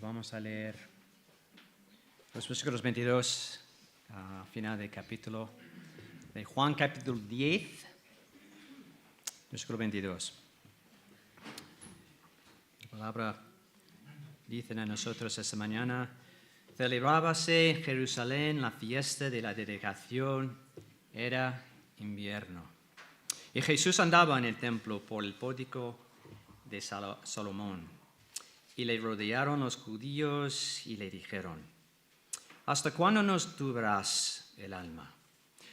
vamos a leer los versículos 22 a final del capítulo de Juan, capítulo 10, versículo 22. La palabra dice a nosotros esta mañana: celebrábase en Jerusalén la fiesta de la dedicación, era invierno. Y Jesús andaba en el templo por el pórtico de Salomón. Y le rodearon los judíos y le dijeron: ¿hasta cuándo nos turbarás el alma?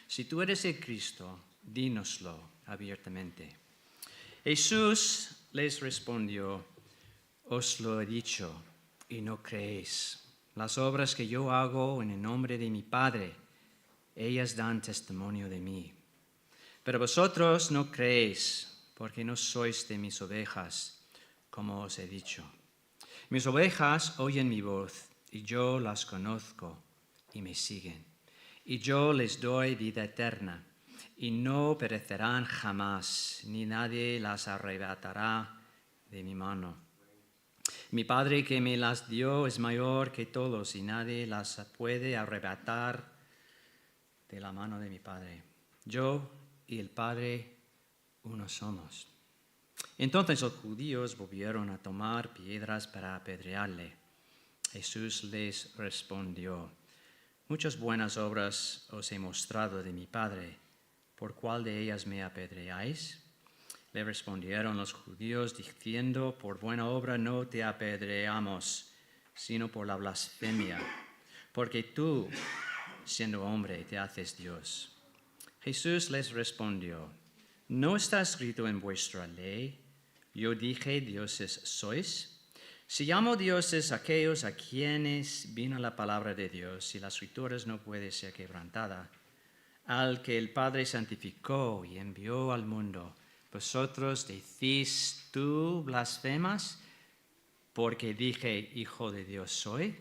Si tú eres el Cristo, dínoslo abiertamente. Jesús les respondió: os lo he dicho y no creéis. Las obras que yo hago en el nombre de mi Padre, ellas dan testimonio de mí. Pero vosotros no creéis, porque no sois de mis ovejas, como os he dicho. Mis ovejas oyen mi voz, y yo las conozco, y me siguen. Y yo les doy vida eterna, y no perecerán jamás, ni nadie las arrebatará de mi mano. Mi Padre que me las dio es mayor que todos, y nadie las puede arrebatar de la mano de mi Padre. Yo y el Padre uno somos. Entonces los judíos volvieron a tomar piedras para apedrearle. Jesús les respondió: muchas buenas obras os he mostrado de mi Padre, ¿por cuál de ellas me apedreáis? Le respondieron los judíos diciendo: por buena obra no te apedreamos, sino por la blasfemia, porque tú, siendo hombre, te haces Dios. Jesús les respondió: ¿no está escrito en vuestra ley, yo dije dioses sois? Si llamo dioses aquellos a quienes vino la palabra de Dios, y la escritura no puede ser quebrantada, al que el Padre santificó y envió al mundo, vosotros decís: tú blasfemas, porque dije hijo de Dios soy.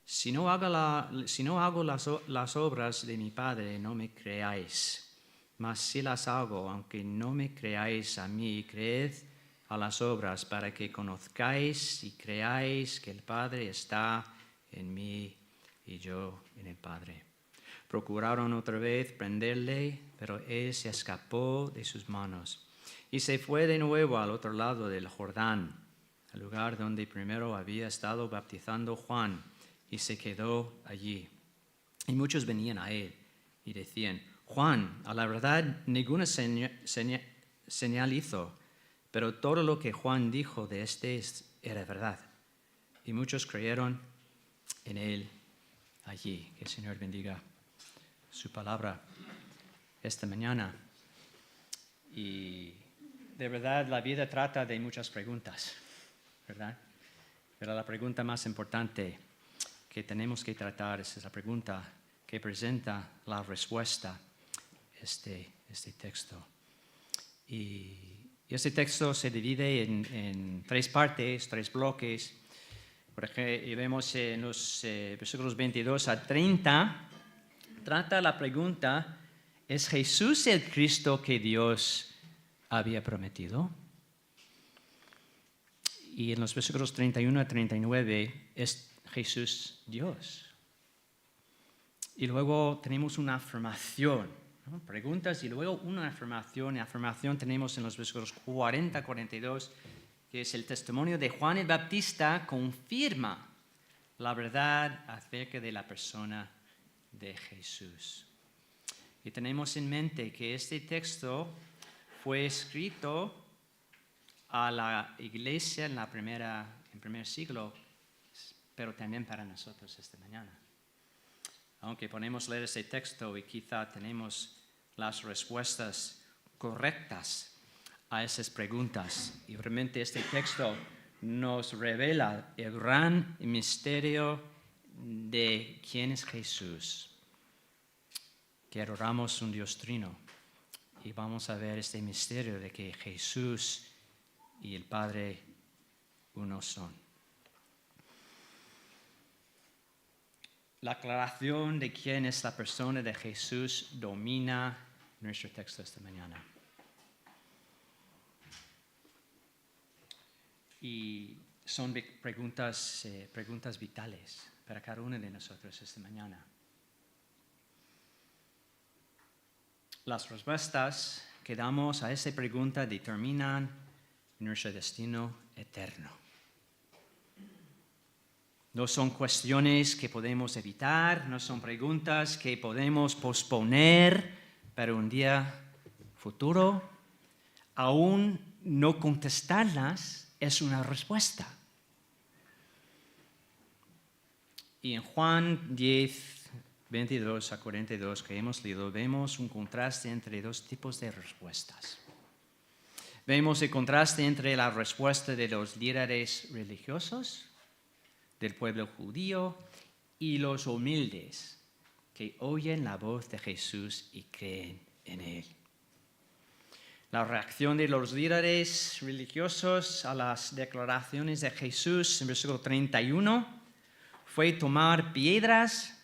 Si no hago las obras de mi Padre, no me creáis. Mas si las hago, aunque no me creáis a mí, creed a las obras, para que conozcáis y creáis que el Padre está en mí y yo en el Padre. Procuraron otra vez prenderle, pero él se escapó de sus manos y se fue de nuevo al otro lado del Jordán, al lugar donde primero había estado bautizando Juan, y se quedó allí. Y muchos venían a él y decían: Juan, a la verdad, ninguna señal hizo, pero todo lo que Juan dijo de este era verdad. Y muchos creyeron en él allí. Que el Señor bendiga su palabra esta mañana. Y de verdad la vida trata de muchas preguntas, ¿verdad? Pero la pregunta más importante que tenemos que tratar es la pregunta que presenta la respuesta este texto. Y este texto se divide en tres partes, tres bloques. Por ejemplo, vemos en los versículos 22 a 30, trata la pregunta: ¿es Jesús el Cristo que Dios había prometido? Y en los versículos 31 a 39, ¿es Jesús Dios? Y luego tenemos una afirmación, ¿no? Preguntas y luego una afirmación. Y afirmación tenemos en los versículos 40 a 42, que es el testimonio de Juan el Bautista, confirma la verdad acerca de la persona de Jesús. Y tenemos en mente que este texto fue escrito a la iglesia en el primer siglo, pero también para nosotros esta mañana. Aunque podemos leer ese texto y quizá tenemos las respuestas correctas a esas preguntas, y realmente este texto nos revela el gran misterio de quién es Jesús, que adoramos un Dios trino, y vamos a ver este misterio de que Jesús y el Padre uno son. La aclaración de quién es la persona de Jesús domina nuestro texto esta mañana. Y son preguntas vitales para cada uno de nosotros esta mañana. Las respuestas que damos a esa pregunta determinan nuestro destino eterno. No son cuestiones que podemos evitar, no son preguntas que podemos posponer para un día futuro. Aún no contestarlas es una respuesta. Y en Juan 10, 22 a 42 que hemos leído, vemos un contraste entre dos tipos de respuestas. Vemos el contraste entre la respuesta de los líderes religiosos del pueblo judío y los humildes que oyen la voz de Jesús y creen en él. La reacción de los líderes religiosos a las declaraciones de Jesús en versículo 31 fue tomar piedras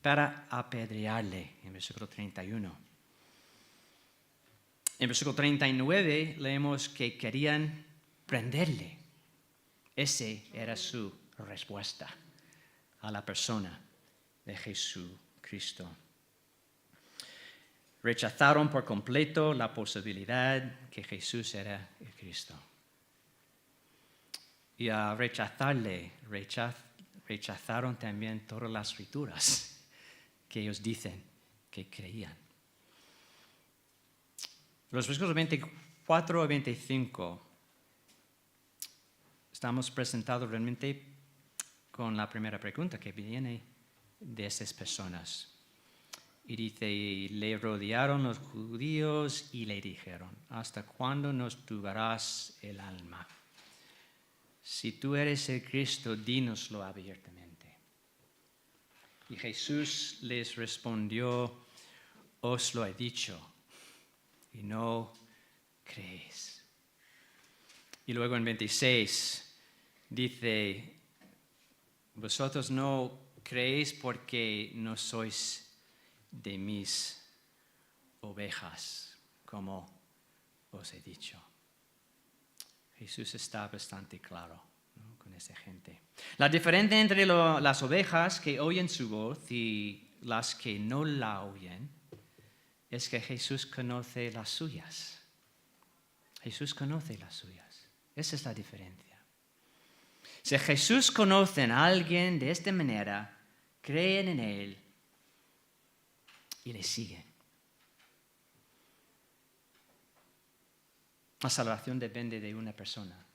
para apedrearle, en versículo 31. En versículo 39 leemos que querían prenderle. Esa era su respuesta a la persona de Jesucristo. Rechazaron por completo la posibilidad que Jesús era el Cristo. Y a rechazarle, rechazaron también todas las escrituras que ellos dicen que creían. Los versículos 24 a 25 estamos presentados realmente con la primera pregunta que viene de estas personas. Y dice, y le rodearon los judíos y le dijeron, ¿hasta cuándo nos turbarás el alma? Si tú eres el Cristo, dínoslo abiertamente. Y Jesús les respondió, os lo he dicho, y no creéis. Y luego en 26 dice, vosotros no creéis porque no sois de mis ovejas, como os he dicho. Jesús está bastante claro, ¿no?, con esa gente. La diferencia entre las ovejas que oyen su voz y las que no la oyen es que Jesús conoce las suyas. Jesús conoce las suyas. Esa es la diferencia. Si Jesús conoce a alguien de esta manera, creen en él y le siguen. La salvación depende de una persona.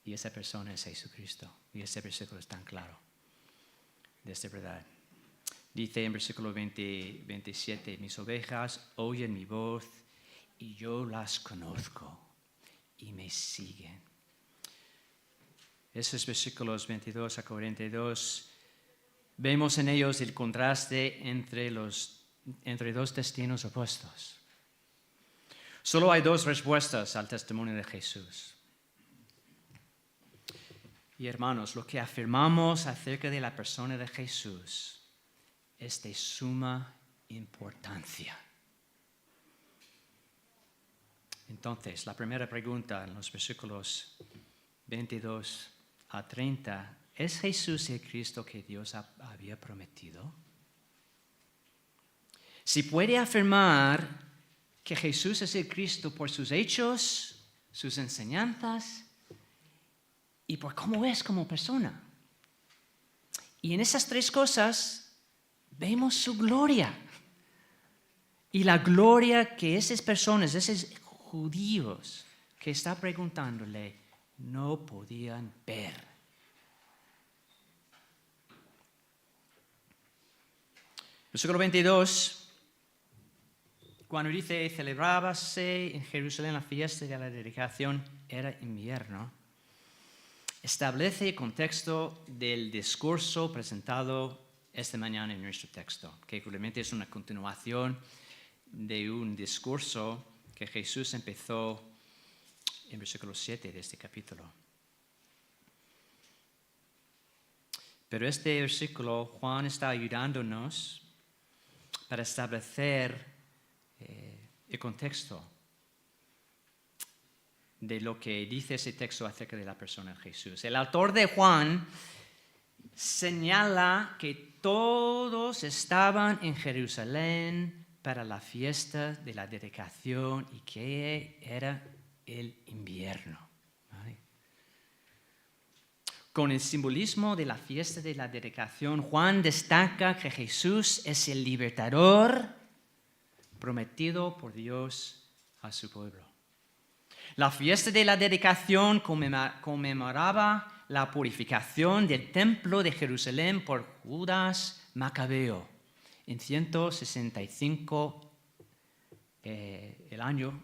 Y esa persona es Jesucristo. Y ese versículo es tan claro de esta verdad. Dice en versículo 27, mis ovejas oyen mi voz y yo las conozco y me siguen. Esos versículos 22 a 42, vemos en ellos el contraste entre dos destinos opuestos. Solo hay dos respuestas al testimonio de Jesús. Y hermanos, lo que afirmamos acerca de la persona de Jesús es de suma importancia. Entonces, la primera pregunta en los versículos 22 a 30, ¿es Jesús el Cristo que Dios había prometido? Si puede afirmar que Jesús es el Cristo por sus hechos, sus enseñanzas y por cómo es como persona. Y en esas tres cosas vemos su gloria. Y la gloria que esas personas, esos judíos que está preguntándole, no podían ver. Versículo 22, cuando dice, celebrábase en Jerusalén la fiesta de la dedicación, era invierno, establece el contexto del discurso presentado esta mañana en nuestro texto, que realmente es una continuación de un discurso que Jesús empezó en versículo 7 de este capítulo. Pero este versículo, Juan está ayudándonos para establecer el contexto de lo que dice ese texto acerca de la persona de Jesús. El autor de Juan señala que todos estaban en Jerusalén para la fiesta de la dedicación y que era el invierno. ¿Vale? Con el simbolismo de la fiesta de la dedicación, Juan destaca que Jesús es el libertador prometido por Dios a su pueblo. La fiesta de la dedicación conmemoraba la purificación del templo de Jerusalén por Judas Macabeo en 165, el año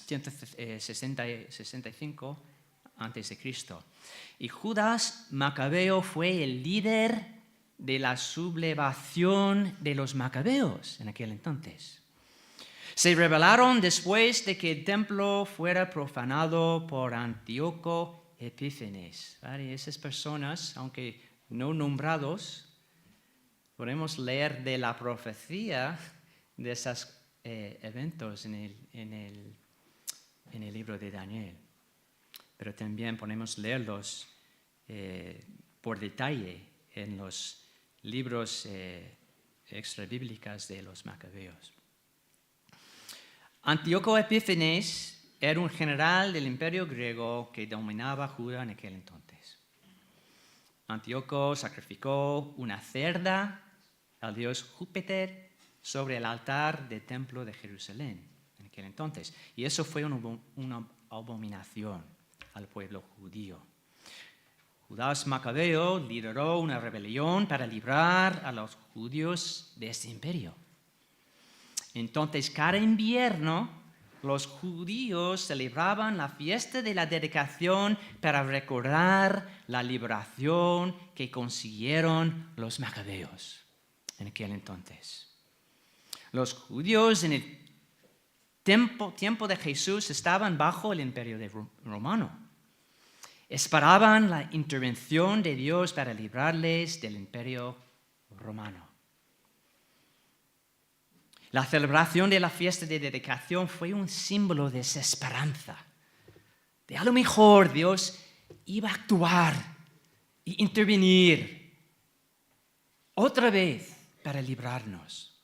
165 antes de Cristo. Y Judas Macabeo fue el líder de la sublevación de los macabeos en aquel entonces. Se rebelaron después de que el templo fuera profanado por Antíoco Epífanes. ¿Vale? Esas personas, aunque no nombrados, podemos leer de la profecía de esos eventos en el libro de Daniel. Pero también podemos leerlos por detalle en los libros extrabíblicos de los macabeos. Antíoco Epífanes era un general del imperio griego que dominaba Judea en aquel entonces. Antíoco sacrificó una cerda al dios Júpiter sobre el altar del templo de Jerusalén en aquel entonces. Y eso fue una abominación al pueblo judío. Judas Macabeo lideró una rebelión para librar a los judíos de este imperio. Entonces, cada invierno, los judíos celebraban la fiesta de la dedicación para recordar la liberación que consiguieron los macabeos en aquel entonces. Los judíos en el tiempo de Jesús estaban bajo el imperio romano. Esperaban la intervención de Dios para librarles del imperio romano. La celebración de la fiesta de dedicación fue un símbolo de esa esperanza. De a lo mejor Dios iba a actuar e intervenir otra vez para librarnos.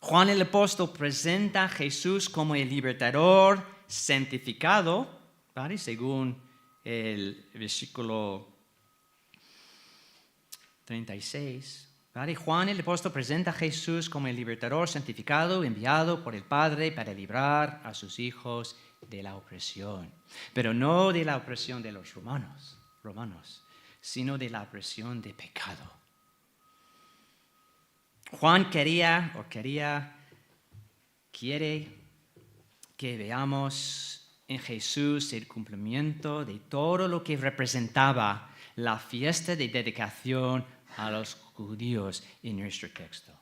Juan el apóstol presenta a Jesús como el libertador santificado, ¿vale? Según el versículo 36. ¿Vale? Juan el apóstol presenta a Jesús como el libertador santificado, enviado por el Padre para librar a sus hijos de la opresión. Pero no de la opresión de los romanos, sino de la opresión de pecado. Juan quiere que veamos en Jesús el cumplimiento de todo lo que representaba la fiesta de dedicación a los judíos en nuestro texto.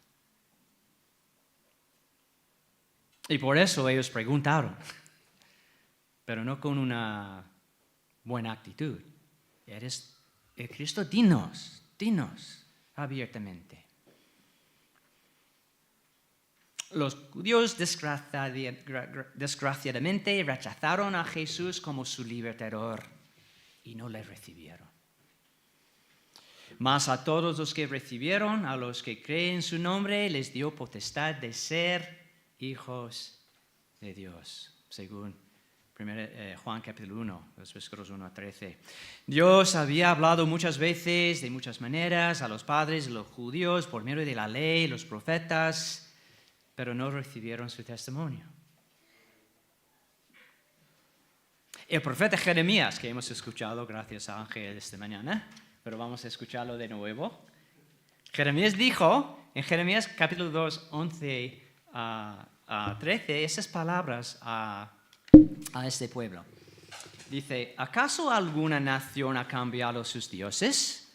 Y por eso ellos preguntaron, pero no con una buena actitud. ¿Eres el Cristo? Dinos abiertamente. Los judíos desgraciadamente rechazaron a Jesús como su libertador y no le recibieron. Mas a todos los que recibieron, a los que creen en su nombre, les dio potestad de ser hijos de Dios, según Juan capítulo 1, los versículos 1 a 13. Dios había hablado muchas veces, de muchas maneras, a los padres de los judíos por medio de la ley, los profetas, pero no recibieron su testimonio. El profeta Jeremías, que hemos escuchado gracias a Ángel esta mañana, pero vamos a escucharlo de nuevo. Jeremías dijo, en Jeremías capítulo 2, 11 a 13, esas palabras a este pueblo. Dice, ¿acaso alguna nación ha cambiado sus dioses,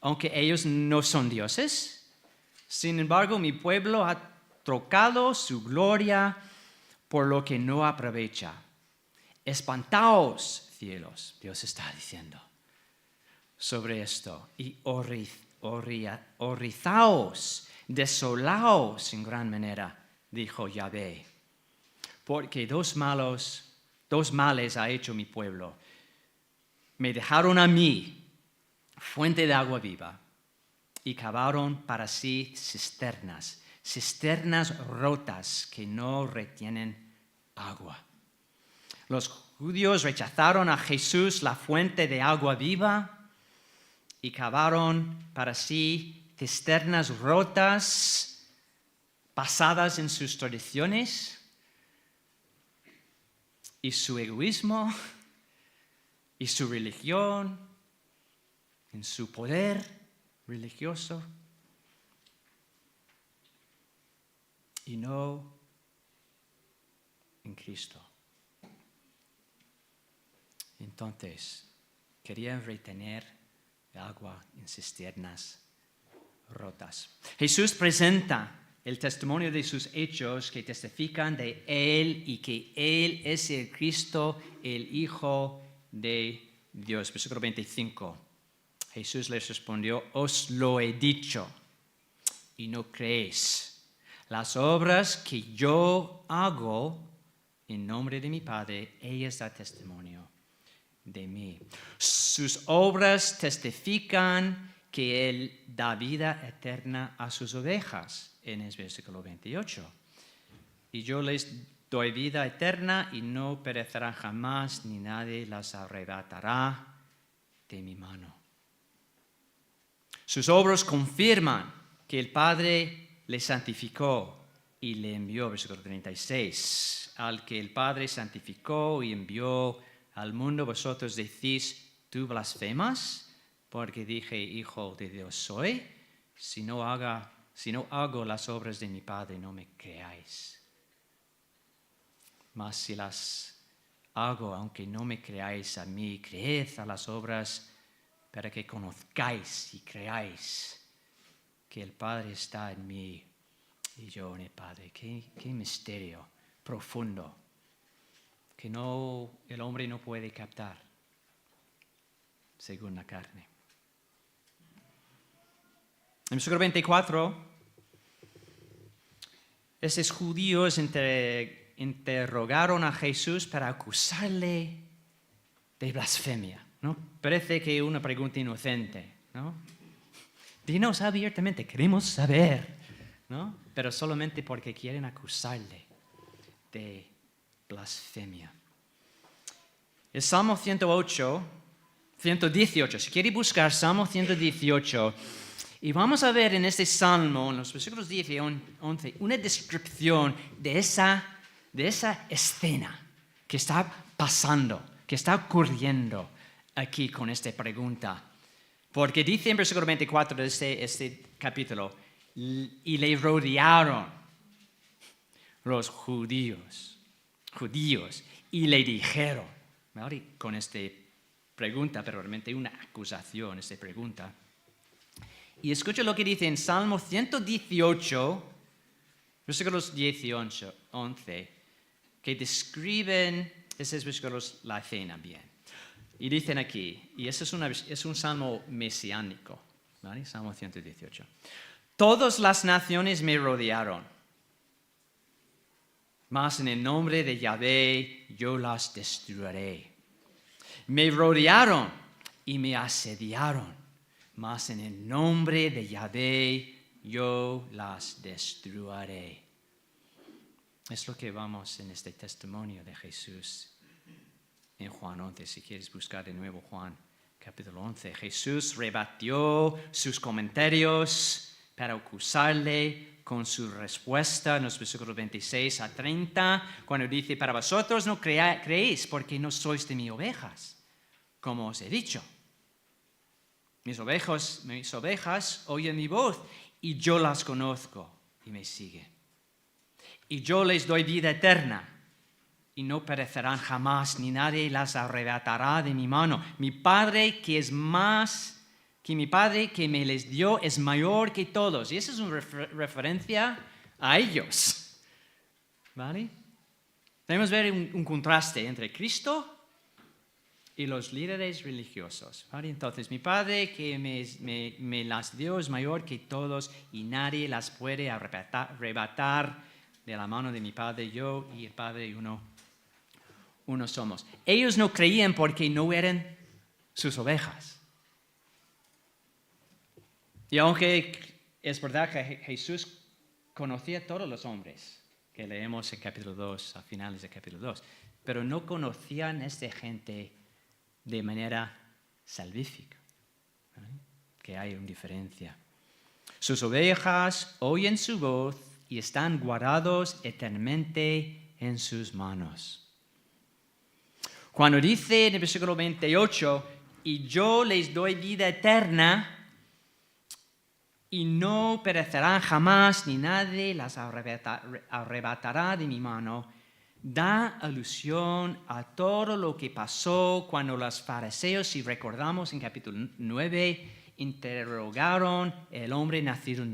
aunque ellos no son dioses? Sin embargo, mi pueblo ha trocado su gloria por lo que no aprovecha. Espantaos, cielos, Dios está diciendo sobre esto, y horrorizaos, desolaos en gran manera, dijo Yahvé. porque dos males ha hecho mi pueblo. Me dejaron a mí, fuente de agua viva, y cavaron para sí cisternas rotas que no retienen agua. Los judíos rechazaron a Jesús, la fuente de agua viva, y cavaron para sí cisternas rotas, basadas en sus tradiciones y su egoísmo y su religión, en su poder religioso, y no en Cristo. Entonces, querían retener agua en cisternas rotas. Jesús presenta el testimonio de sus hechos que testifican de Él y que Él es el Cristo, el Hijo de Dios. Versículo 25. Jesús les respondió: os lo he dicho y no creéis. Las obras que yo hago en nombre de mi Padre, ellas dan testimonio de mí. Sus obras testifican que Él da vida eterna a sus ovejas, en el versículo 28. Y yo les doy vida eterna y no perecerán jamás, ni nadie las arrebatará de mi mano. Sus obras confirman que el Padre le santificó y le envió, versículo 36. Al que el Padre santificó y envió al mundo, vosotros decís: ¿tú blasfemas? Porque dije: Hijo de Dios soy. Si no hago las obras de mi Padre, no me creáis. Mas si las hago, aunque no me creáis a mí, creed a las obras, para que conozcáis y creáis que el Padre está en mí y yo en el Padre. Qué misterio profundo que el hombre no puede captar según la carne. En el versículo 24, esos judíos interrogaron a Jesús para acusarle de blasfemia, ¿no? Parece que una pregunta inocente, ¿no? Dinos abiertamente, queremos saber, ¿no? Pero solamente porque quieren acusarle de blasfemia. El Salmo 118, si quiere buscar Salmo 118, y vamos a ver en este Salmo, en los versículos 10 y 11, una descripción de esa escena que está pasando, que está ocurriendo aquí con esta pregunta. Porque dice en versículo 24 de este capítulo: y le rodearon los judíos, y le dijeron, ¿vale? Con esta pregunta, pero realmente una acusación, esta pregunta. Y escucha lo que dice en Salmo 118, versículos 10 y 11, que describen esos versículos la cena bien. Y dicen aquí, y ese es un salmo mesiánico, ¿vale? Salmo 118. Todas las naciones me rodearon, mas en el nombre de Yahvé yo las destruiré. Me rodearon y me asediaron, mas en el nombre de Yahvé yo las destruiré. Es lo que vamos en este testimonio de Jesús en Juan 11. Si quieres buscar de nuevo Juan capítulo 11. Jesús rebatió sus comentarios para acusarle con su respuesta en los versículos 26 a 30, cuando dice: para vosotros no creéis porque no sois de mis ovejas, como os he dicho. Mis ovejas oyen mi voz y yo las conozco y me siguen. Y yo les doy vida eterna y no perecerán jamás, ni nadie las arrebatará de mi mano. Mi Padre que me les dio es mayor que todos. Y esa es una referencia a ellos, ¿vale? Debemos ver un contraste entre Cristo y los líderes religiosos, ¿vale? Entonces, mi Padre que me las dio es mayor que todos y nadie las puede arrebatar de la mano de mi Padre, yo y el Padre uno somos. Ellos no creían porque no eran sus ovejas. Y aunque es verdad que Jesús conocía a todos los hombres, que leemos en capítulo 2, a finales del capítulo 2, pero no conocían a esta gente de manera salvífica, ¿vale? Que hay una diferencia. Sus ovejas oyen su voz y están guardados eternamente en sus manos. Cuando dice en el versículo 28, y yo les doy vida eterna, y no perecerán jamás, ni nadie las arrebatará de mi mano, da alusión a todo lo que pasó cuando los fariseos, si recordamos en capítulo 9, interrogaron al hombre nacido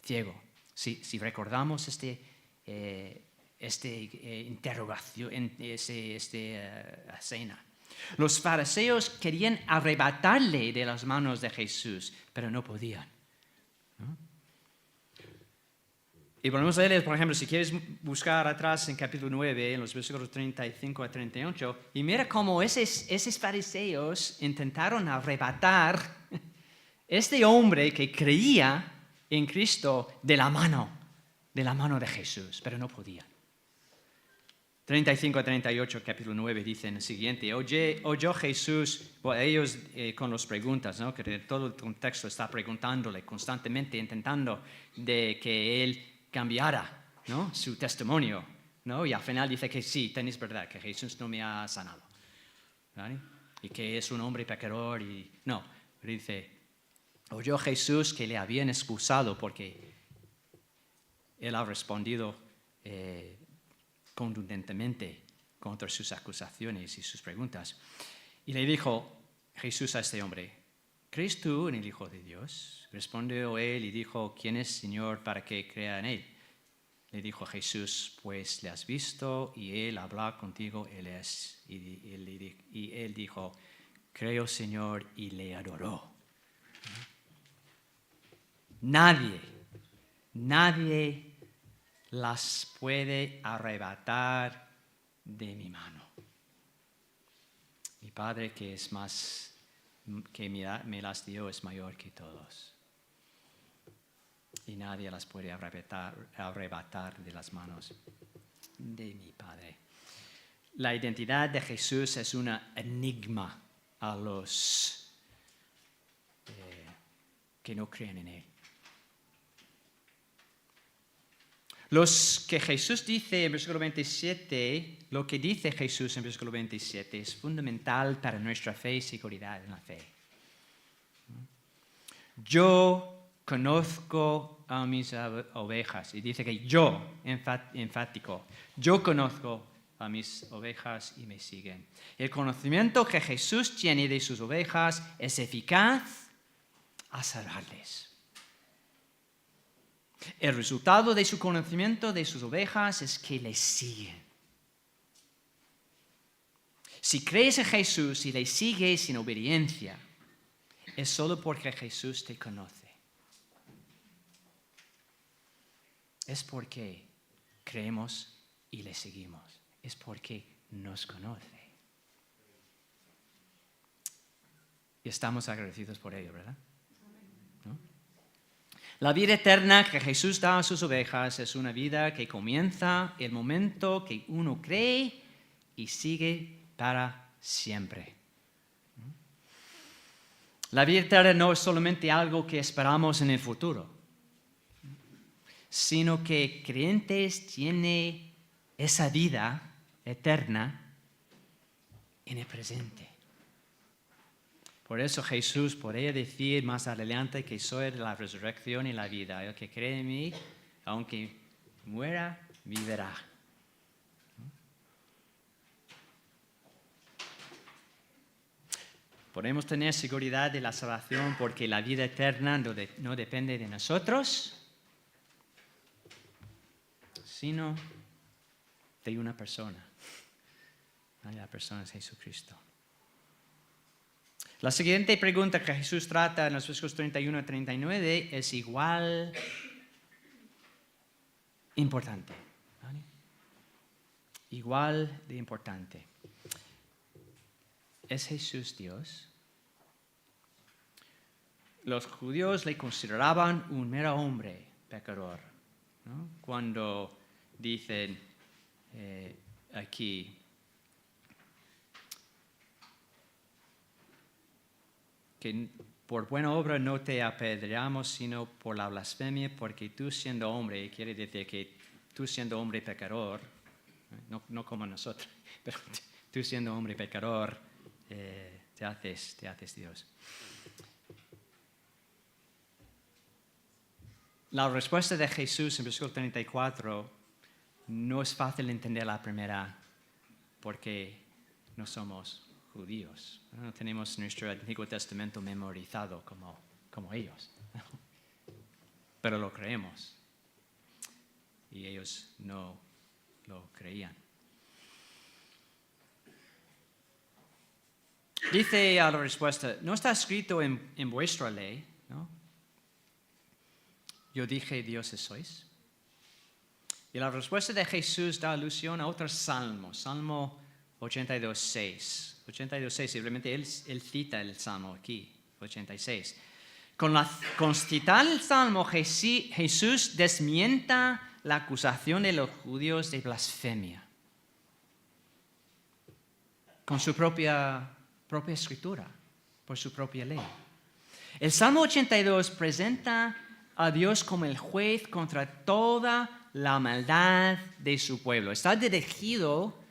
ciego. Si recordamos interrogación, escena. Los fariseos querían arrebatarle de las manos de Jesús, pero no podían, ¿no? Y podemos leer, por ejemplo, si quieres buscar atrás en capítulo 9, en los versículos 35 a 38, y mira cómo esos fariseos intentaron arrebatar este hombre que creía en Cristo de la mano de Jesús, pero no podían. 35 a 38, capítulo 9, dicen lo siguiente: oyó Jesús, ellos con las preguntas, ¿no? Que todo el contexto está preguntándole constantemente, intentando de que él cambiara, ¿no? Su testimonio, ¿no? Y al final dice que sí, tenéis verdad, que Jesús no me ha sanado, ¿vale? Y que es un hombre pecador y no, dice, oyó Jesús que le habían expulsado porque él ha respondido contundentemente contra sus acusaciones y sus preguntas. Y le dijo Jesús a este hombre: ¿crees tú en el Hijo de Dios? Respondió él y dijo: ¿quién es, Señor, para que crea en él? Le dijo Jesús: pues le has visto y él habla contigo, él es. Y él dijo: creo, Señor, y le adoró. Nadie las puede arrebatar de mi mano. Mi Padre, que es más que me las dio, es mayor que todos. Y nadie las puede arrebatar de las manos de mi Padre. La identidad de Jesús es un enigma a los que no creen en él. Los que Jesús dice en versículo 27, lo que dice Jesús en versículo 27 es fundamental para nuestra fe y seguridad en la fe. Yo conozco a mis ovejas. Y dice que yo, enfático, yo conozco a mis ovejas y me siguen. El conocimiento que Jesús tiene de sus ovejas es eficaz a salvarles. El resultado de su conocimiento de sus ovejas es que le siguen. Si crees en Jesús y le sigues en obediencia, es solo porque Jesús te conoce. Es porque creemos y le seguimos. Es porque nos conoce. Y estamos agradecidos por ello, ¿verdad? ¿No? La vida eterna que Jesús da a sus ovejas es una vida que comienza el momento que uno cree y sigue para siempre. La vida eterna no es solamente algo que esperamos en el futuro, sino que creyentes tienen esa vida eterna en el presente. Por eso Jesús podría decir más adelante que soy la resurrección y la vida. El que cree en mí, aunque muera, vivirá. Podemos tener seguridad de la salvación porque la vida eterna no depende de nosotros, sino de una persona. La persona es Jesucristo. La siguiente pregunta que Jesús trata en los versículos 31 a 39 es igual importante. ¿Vale? Igual de importante. ¿Es Jesús Dios? Los judíos le consideraban un mero hombre pecador, ¿no? Cuando dicen aquí, que por buena obra no te apedreamos, sino por la blasfemia, porque tú siendo hombre, quiere decir que tú siendo hombre pecador, no como nosotros, pero tú siendo hombre pecador, te haces Dios. La respuesta de Jesús en versículo 34 no es fácil entender la primera, porque no somos judíos. No tenemos nuestro Antiguo Testamento memorizado como ellos. Pero lo creemos. Y ellos no lo creían. Dice a la respuesta, no está escrito en vuestra ley, ¿no? Yo dije, dioses sois. Y la respuesta de Jesús da alusión a otro salmo, Salmo 82:6. 82:6, simplemente él cita el salmo aquí, 86. Con citar el salmo, Jesús desmienta la acusación de los judíos de blasfemia. Con su propia escritura, por su propia ley. El Salmo 82 presenta a Dios como el juez contra toda la maldad de su pueblo. Está dirigido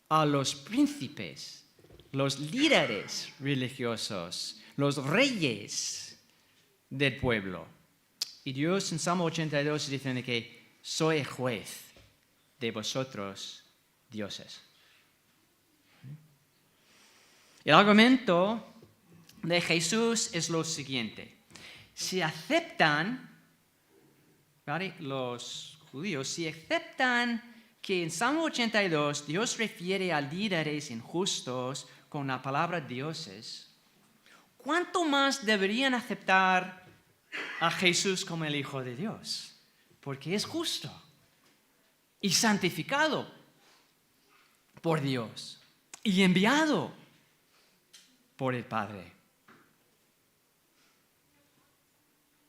a los príncipes, los líderes religiosos, los reyes del pueblo. Y Dios en Salmo 82 dice que soy el juez de vosotros, dioses. El argumento de Jesús es lo siguiente. Si aceptan, ¿vale? Los judíos, si aceptan que en Salmo 82 Dios refiere a líderes injustos con la palabra dioses, ¿cuánto más deberían aceptar a Jesús como el Hijo de Dios? Porque es justo y santificado por Dios y enviado por el Padre.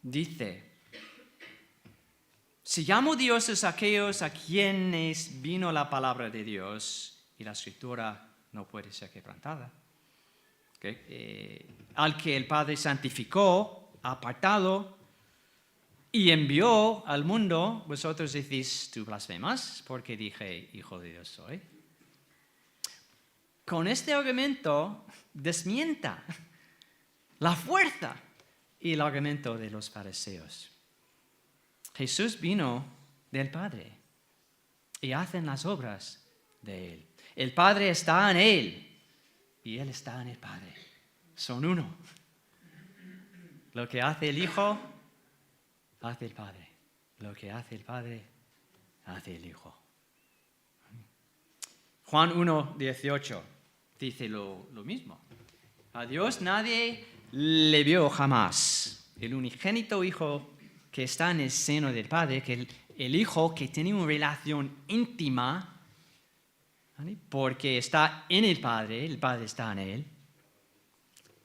Dice, si llamo dioses a aquellos a quienes vino la palabra de Dios, y la escritura no puede ser quebrantada, al que el Padre santificó, apartado y envió al mundo, vosotros decís, tú blasfemas, porque dije, Hijo de Dios soy. Con este argumento desmienta la fuerza y el argumento de los fariseos. Jesús vino del Padre y hacen las obras de Él. El Padre está en Él y Él está en el Padre. Son uno. Lo que hace el Hijo, hace el Padre. Lo que hace el Padre, hace el Hijo. Juan 1:18 dice lo mismo. A Dios nadie le vio jamás. El unigénito Hijo que está en el seno del Padre, que el Hijo que tiene una relación íntima, ¿vale? Porque está en el Padre está en Él,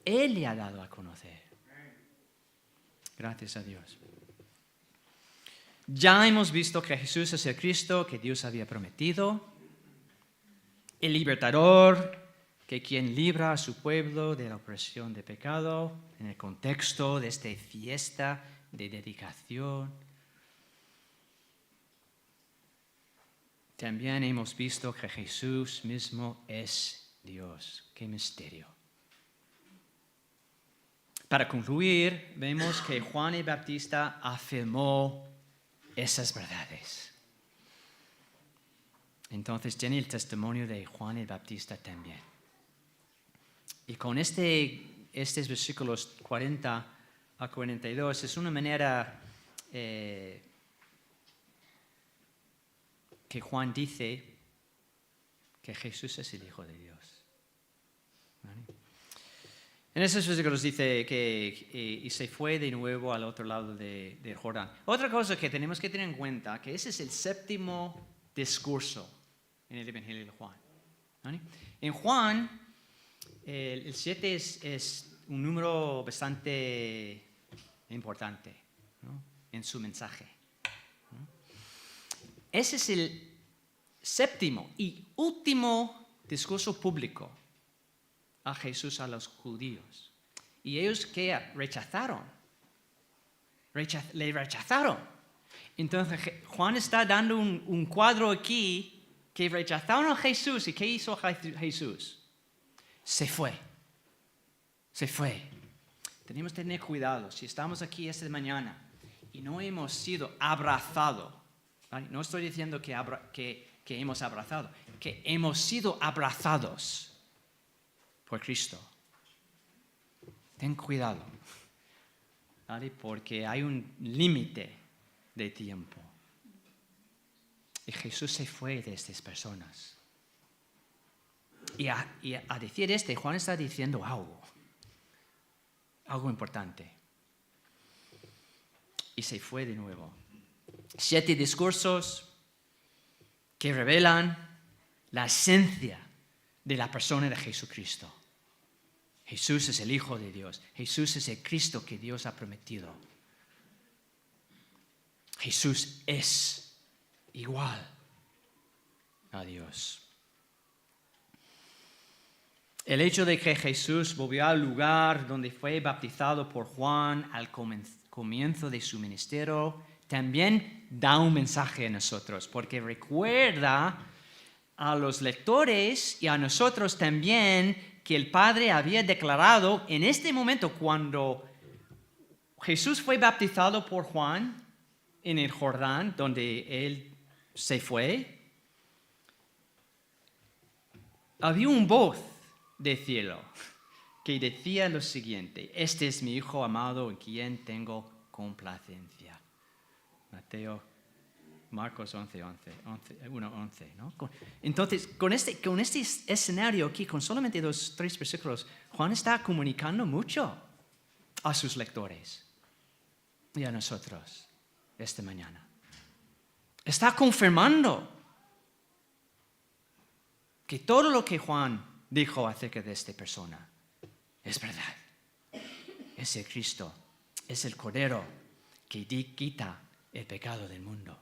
Él le ha dado a conocer. Gracias a Dios. Ya hemos visto que Jesús es el Cristo que Dios había prometido, el libertador, que quien libra a su pueblo de la opresión de pecado, en el contexto de esta fiesta de dedicación. También hemos visto que Jesús mismo es Dios. ¡Qué misterio! Para concluir, vemos que Juan el Bautista afirmó esas verdades. Entonces tiene el testimonio de Juan el Bautista también. Y con estos versículos 40 a 42 es una manera que Juan dice que Jesús es el Hijo de Dios. ¿Vale? En esos versículos dice que y se fue de nuevo al otro lado de Jordán. Otra cosa que tenemos que tener en cuenta, que ese es el séptimo discurso en el Evangelio de Juan. ¿Vale? En Juan, el 7 es un número bastante importante, ¿no?, en su mensaje, ¿no? Ese es el séptimo y último discurso público a Jesús a los judíos. Y ellos que rechazaron, le rechazaron. Entonces Juan está dando un cuadro aquí que rechazaron a Jesús. ¿Y qué hizo Jesús? Se fue. Tenemos que tener cuidado. Si estamos aquí esta mañana y no hemos sido abrazados, ¿vale? No estoy diciendo que hemos abrazado, que hemos sido abrazados por Cristo. Ten cuidado, ¿vale? Porque hay un límite de tiempo. Y Jesús se fue de estas personas. Y a decir Juan está diciendo algo importante. Y se fue de nuevo. 7 discursos que revelan la esencia de la persona de Jesucristo. Jesús es el Hijo de Dios. Jesús es el Cristo que Dios ha prometido. Jesús es igual a Dios. El hecho de que Jesús volvió al lugar donde fue bautizado por Juan al comienzo de su ministerio también da un mensaje a nosotros, porque recuerda a los lectores y a nosotros también que el Padre había declarado en este momento, cuando Jesús fue bautizado por Juan en el Jordán, donde él se fue, había una voz del cielo que decía lo siguiente: este es mi Hijo amado en quien tengo complacencia. Marcos 1:11, ¿no? Entonces, con este escenario aquí, con solamente 3 versículos, Juan está comunicando mucho a sus lectores y a nosotros esta mañana. Está confirmando que todo lo que Juan dijo acerca de esta persona es verdad. Es el Cristo, es el Cordero que quita el pecado del mundo.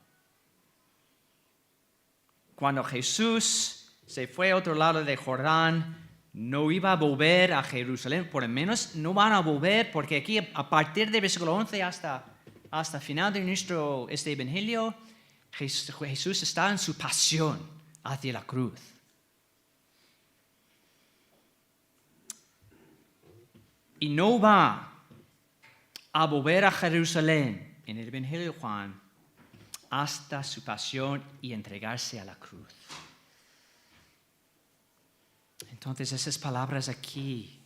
Cuando Jesús se fue a otro lado de Jordán, no iba a volver a Jerusalén, por lo menos no van a volver, porque aquí a partir del versículo 11 hasta el final de este evangelio, Jesús está en su pasión hacia la cruz. Y no va a volver a Jerusalén en el evangelio de Juan hasta su pasión y entregarse a la cruz. Entonces esas palabras aquí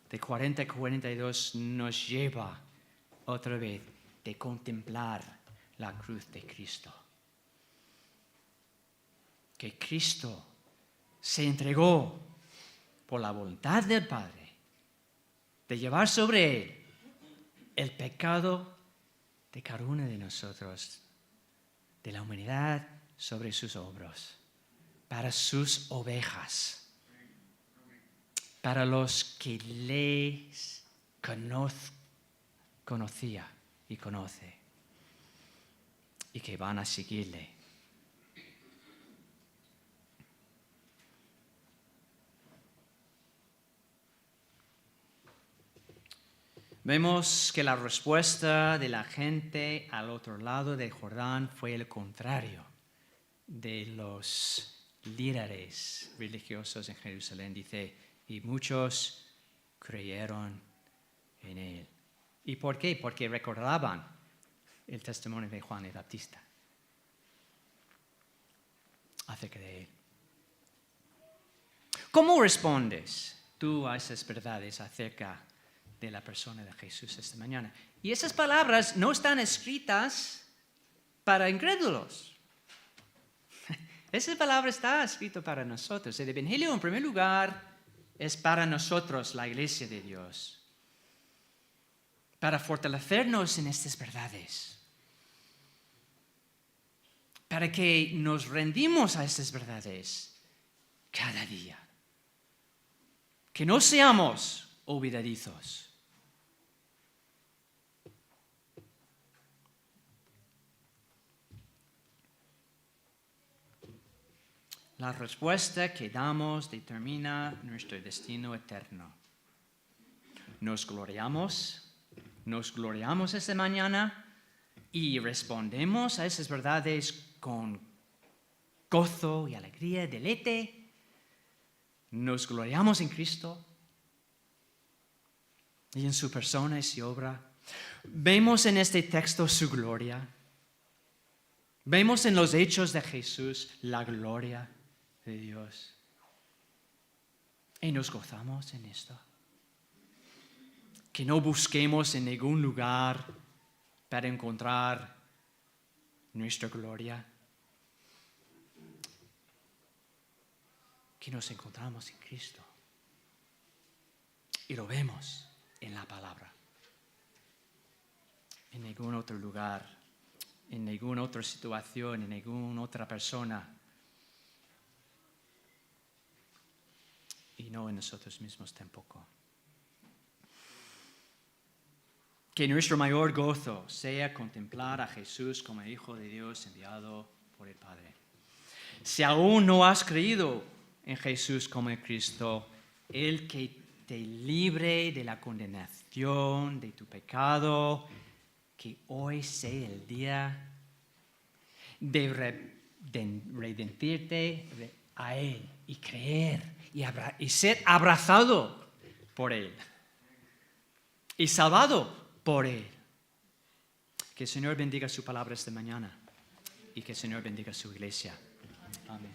de 40 y 42 nos lleva otra vez de contemplar la cruz de Cristo. Que Cristo se entregó por la voluntad del Padre de llevar sobre él el pecado de cada uno de nosotros, de la humanidad, sobre sus hombros, para sus ovejas, para los que les conocía y conoce y que van a seguirle. Vemos que la respuesta de la gente al otro lado del Jordán fue el contrario de los líderes religiosos en Jerusalén. Dice, y muchos creyeron en él. ¿Y por qué? Porque recordaban el testimonio de Juan el Bautista acerca de él. ¿Cómo respondes tú a esas verdades acerca de la persona de Jesús esta mañana? Y esas palabras no están escritas para incrédulos. Esa palabra está escrita para nosotros. El Evangelio, en primer lugar, es para nosotros, la iglesia de Dios, para fortalecernos en estas verdades, para que nos rendimos a estas verdades cada día, que no seamos olvidadizos. La respuesta que damos determina nuestro destino eterno. Nos gloriamos esta mañana y respondemos a esas verdades con gozo y alegría, deleite. Nos gloriamos en Cristo y en su persona y su obra. Vemos en este texto su gloria. Vemos en los hechos de Jesús la gloria de Dios. Y nos gozamos en esto. Que no busquemos en ningún lugar para encontrar nuestra gloria. Que nos encontramos en Cristo. Y lo vemos en la palabra. En ningún otro lugar, en ninguna otra situación, en ninguna otra persona. Y no en nosotros mismos tampoco. Que nuestro mayor gozo sea contemplar a Jesús como el Hijo de Dios enviado por el Padre. Si aún no has creído en Jesús como el Cristo, el que te libre de la condenación de tu pecado, que hoy sea el día de redentirte a Él y creer y ser abrazado por Él y salvado por Él. Que el Señor bendiga su palabra esta mañana y que el Señor bendiga su iglesia. Amén.